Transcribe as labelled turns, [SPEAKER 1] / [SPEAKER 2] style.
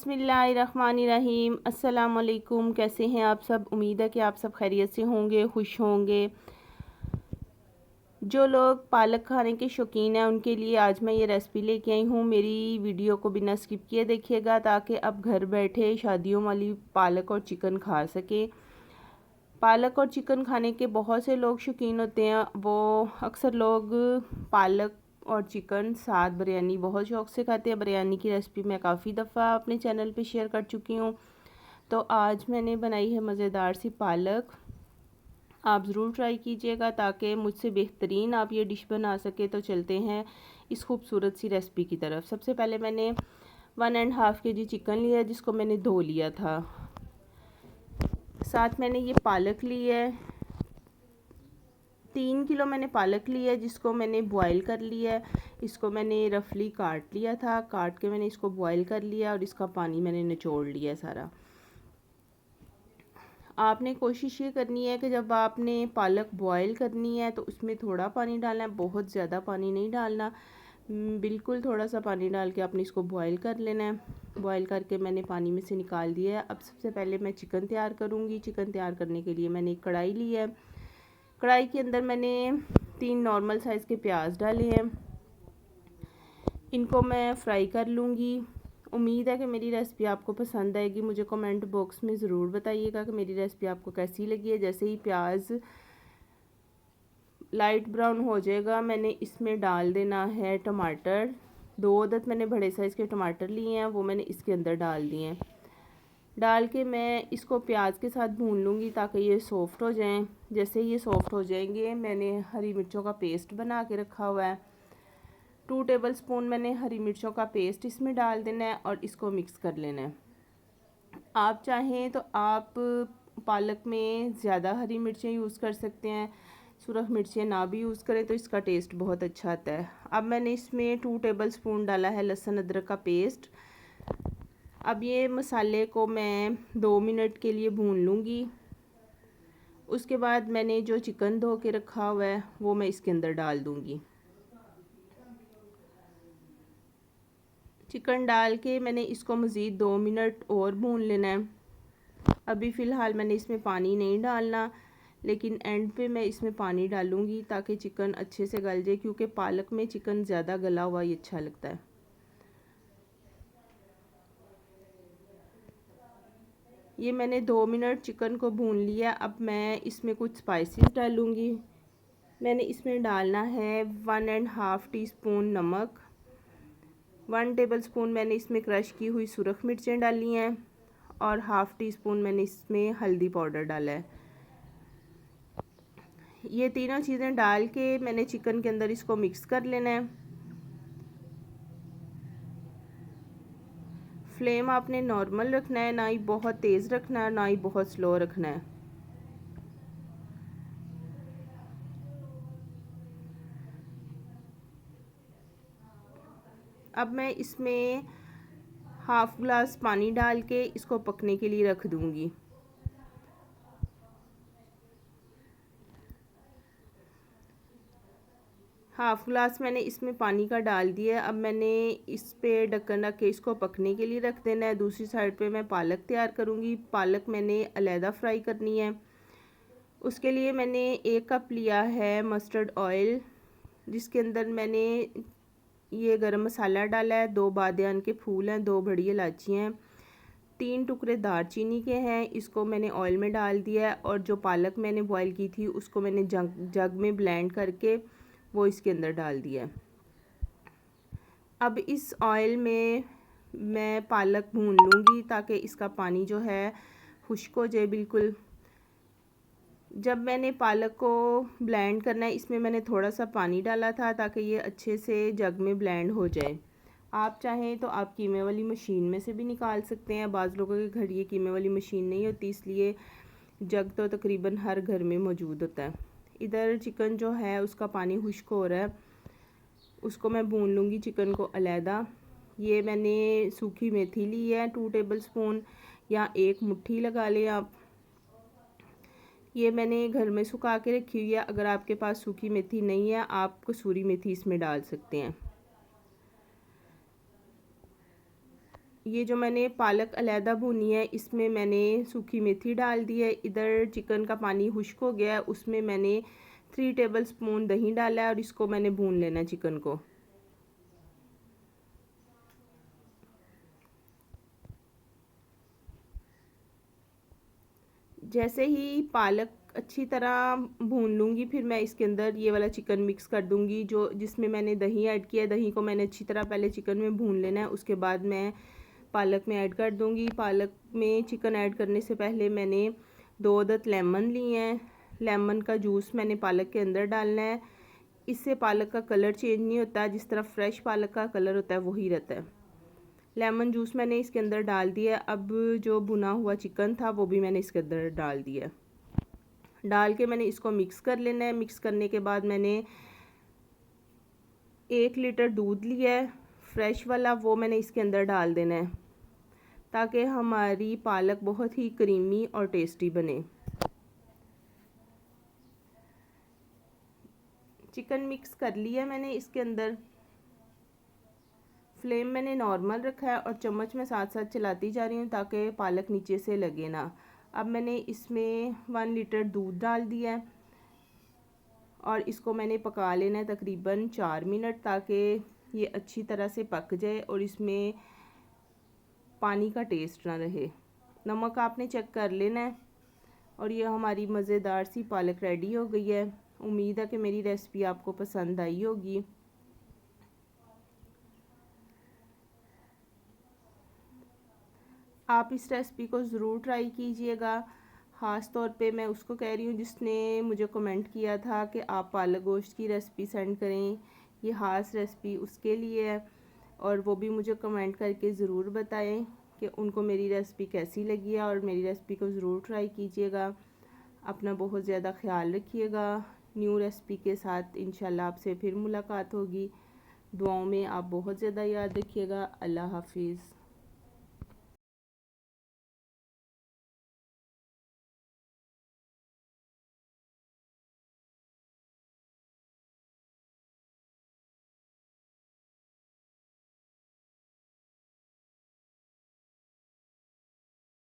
[SPEAKER 1] बिस्मिल्लाहिर्रहमानिर्रहीम। अस्सलामुअलैकुम। कैसे हैं आप सब? उम्मीद है कि आप सब खैरियत से होंगे, खुश होंगे। जो लोग पालक खाने के शौकीन हैं उनके लिए आज मैं ये रेसिपी लेके आई हूँ। मेरी वीडियो को बिना स्किप किए देखिएगा ताकि आप घर बैठे शादियों वाली पालक और चिकन खा सकें। पालक और चिकन खाने के बहुत से लोग शौकीन होते हैं। वो अक्सर लोग पालक और चिकन साथ बिरयानी बहुत शौक़ से खाते हैं। बिरयानी की रेसिपी मैं काफ़ी दफ़ा अपने चैनल पे शेयर कर चुकी हूँ। तो आज मैंने बनाई है मज़ेदार सी पालक। आप ज़रूर ट्राई कीजिएगा ताकि मुझसे बेहतरीन आप ये डिश बना सके। तो चलते हैं इस खूबसूरत सी रेसिपी की तरफ। सबसे पहले मैंने 1.5 kg चिकन लिया जिसको मैंने धो लिया था। साथ मैंने ये पालक ली है, 3 किलो मैंने पालक ली है जिसको मैंने बॉईल कर लिया है। इसको मैंने रफली काट लिया था, काट के मैंने इसको बॉईल कर लिया और इसका पानी मैंने निचोड़ लिया सारा। आपने कोशिश ये करनी है कि जब आपने पालक बॉईल करनी है तो उसमें थोड़ा पानी डालना है, बहुत ज़्यादा पानी नहीं डालना। बिल्कुल थोड़ा सा पानी डाल के आपने इसको बॉईल कर लेना है। बॉईल करके मैंने पानी में से निकाल दिया है। अब सबसे पहले मैं चिकन तैयार करूँगी। चिकन तैयार करने के लिए मैंने एक कढ़ाई ली है। कढ़ाई के अंदर मैंने 3 नॉर्मल साइज़ के प्याज डाले हैं। इनको मैं फ्राई कर लूँगी। उम्मीद है कि मेरी रेसिपी आपको पसंद आएगी। मुझे कमेंट बॉक्स में ज़रूर बताइएगा कि मेरी रेसिपी आपको कैसी लगी है। जैसे ही प्याज लाइट ब्राउन हो जाएगा मैंने इसमें डाल देना है टमाटर। 2 अदद मैंने बड़े साइज़ के टमाटर लिए हैं, वो मैंने इसके अंदर डाल दिए हैं। डाल के मैं इसको प्याज के साथ भून लूँगी ताकि ये सॉफ़्ट हो जाएं। जैसे ये सॉफ़्ट हो जाएंगे मैंने हरी मिर्चों का पेस्ट बना के रखा हुआ है। 2 टेबलस्पून मैंने हरी मिर्चों का पेस्ट इसमें डाल देना है और इसको मिक्स कर लेना है। आप चाहें तो आप पालक में ज़्यादा हरी मिर्चें यूज़ कर सकते हैं। सुरख मिर्चें ना भी यूज़ करें तो इसका टेस्ट बहुत अच्छा आता है। अब मैंने इसमें 2 टेबलस्पून डाला है लहसुन अदरक का पेस्ट। अब ये मसाले को मैं 2 मिनट के लिए भून लूँगी। उसके बाद मैंने जो चिकन धो के रखा हुआ है वो मैं इसके अंदर डाल दूँगी। चिकन डाल के मैंने इसको मज़ीद 2 मिनट और भून लेना है। अभी फ़िलहाल मैंने इसमें पानी नहीं डालना, लेकिन एंड पे मैं इसमें पानी डालूँगी ताकि चिकन अच्छे से गल जाए, क्योंकि पालक में चिकन ज़्यादा गला हुआ ही अच्छा लगता है। ये मैंने 2 मिनट चिकन को भून लिया। अब मैं इसमें कुछ स्पाइसेस डालूँगी। मैंने इसमें डालना है 1.5 टीस्पून नमक, 1 टेबलस्पून मैंने इसमें क्रश की हुई सुरख मिर्चें डाली हैं और हाफ़ टी स्पून मैंने इसमें हल्दी पाउडर डाला है। ये तीनों चीज़ें डाल के मैंने चिकन के अंदर इसको मिक्स कर लेना है। फ्लेम आपने नॉर्मल रखना है, ना ही बहुत तेज़ रखना है ना ही बहुत स्लो रखना है। अब मैं इसमें हाफ़ ग्लास पानी डाल के इसको पकने के लिए रख दूँगी। हाफ़ ग्लास मैंने इसमें पानी का डाल दिया। अब मैंने इस पे ढक्कन रख के इसको पकने के लिए रख देना है। दूसरी साइड पे मैं पालक तैयार करूँगी। पालक मैंने अलहदा फ्राई करनी है। उसके लिए मैंने 1 कप लिया है मस्टर्ड ऑयल, जिसके अंदर मैंने ये गरम मसाला डाला है, 2 बादियान के फूल हैं, 2 बड़ी इलायची हैं, 3 टुकड़े दालचीनी के हैं। इसको मैंने ऑयल में डाल दिया है और जो पालक मैंने बॉईल की थी उसको मैंने जग में ब्लेंड करके वो इसके अंदर डाल दिया है। अब इस ऑयल में मैं पालक भून लूँगी ताकि इसका पानी जो है खुश्क हो जाए बिल्कुल। जब मैंने पालक को ब्लेंड करना है इसमें मैंने थोड़ा सा पानी डाला था ताकि ये अच्छे से जग में ब्लेंड हो जाए। आप चाहें तो आप कीमे वाली मशीन में से भी निकाल सकते हैं। बाज़ लोगों के घर ये कीमे वाली मशीन नहीं होती, इसलिए जग तो तकरीबन हर घर में मौजूद होता है। इधर चिकन जो है उसका पानी खुश्क हो रहा है, उसको मैं भून लूँगी चिकन को अलहदा। ये मैंने सूखी मेथी ली है 2 टेबलस्पून या 1 मुट्ठी लगा लें आप। ये मैंने घर में सुखा के रखी हुई है। अगर आपके पास सूखी मेथी नहीं है आप कसूरी मेथी इसमें डाल सकते हैं। ये जो मैंने पालक अलहदा भुनी है इसमें मैंने सूखी मेथी डाल दी है। इधर चिकन का पानी खुश्क हो गया है, उसमें मैंने 3 टेबलस्पून दही डाला है और इसको मैंने भून लेना है चिकन को। जैसे ही पालक अच्छी तरह भून लूँगी फिर मैं इसके अंदर ये वाला चिकन मिक्स कर दूँगी, जो जिसमें मैंने दही ऐड किया है। दही को मैंने अच्छी तरह पहले चिकन में भून लेना है, उसके बाद मैं पालक में ऐड कर दूँगी। पालक में चिकन ऐड करने से पहले मैंने 2 अदद लेमन लिए हैं। लेमन का जूस मैंने पालक के अंदर डालना है, इससे पालक का कलर चेंज नहीं होता, जिस तरह फ्रेश पालक का कलर होता है वही रहता है। लेमन जूस मैंने इसके अंदर डाल दिया। अब जो भुना हुआ चिकन था वो भी मैंने इसके अंदर डाल दिया। डाल के मैंने इसको मिक्स कर लेना है। मिक्स करने के बाद मैंने 1 लीटर दूध लिया है फ्रेश वाला, वो मैंने इसके अंदर डाल देना है ताकि हमारी पालक बहुत ही क्रीमी और टेस्टी बने। चिकन मिक्स कर लिया मैंने इसके अंदर। फ्लेम मैंने नॉर्मल रखा है और चम्मच में साथ साथ चलाती जा रही हूँ ताकि पालक नीचे से लगे ना। अब मैंने इसमें 1 लीटर दूध डाल दिया है और इसको मैंने पका लेना है तकरीबन 4 मिनट, ताकि ये अच्छी तरह से पक जाए और इसमें पानी का टेस्ट ना रहे। नमक आपने चेक कर लेना है। और ये हमारी मज़ेदार सी पालक रेडी हो गई है। उम्मीद है कि मेरी रेसिपी आपको पसंद आई होगी। आप इस रेसिपी को ज़रूर ट्राई कीजिएगा। ख़ास तौर पे मैं उसको कह रही हूँ जिसने मुझे कमेंट किया था कि आप पालक गोश्त की रेसिपी सेंड करें। ये ख़ास रेसिपी उसके लिए है और वो भी मुझे कमेंट करके ज़रूर बताएं कि उनको मेरी रेसिपी कैसी लगी है, और मेरी रेसिपी को ज़रूर ट्राई कीजिएगा। अपना बहुत ज़्यादा ख्याल रखिएगा। न्यू रेसिपी के साथ इंशाल्लाह आपसे फिर मुलाकात होगी। दुआओं में आप बहुत ज़्यादा याद रखिएगा। अल्लाह हाफिज़।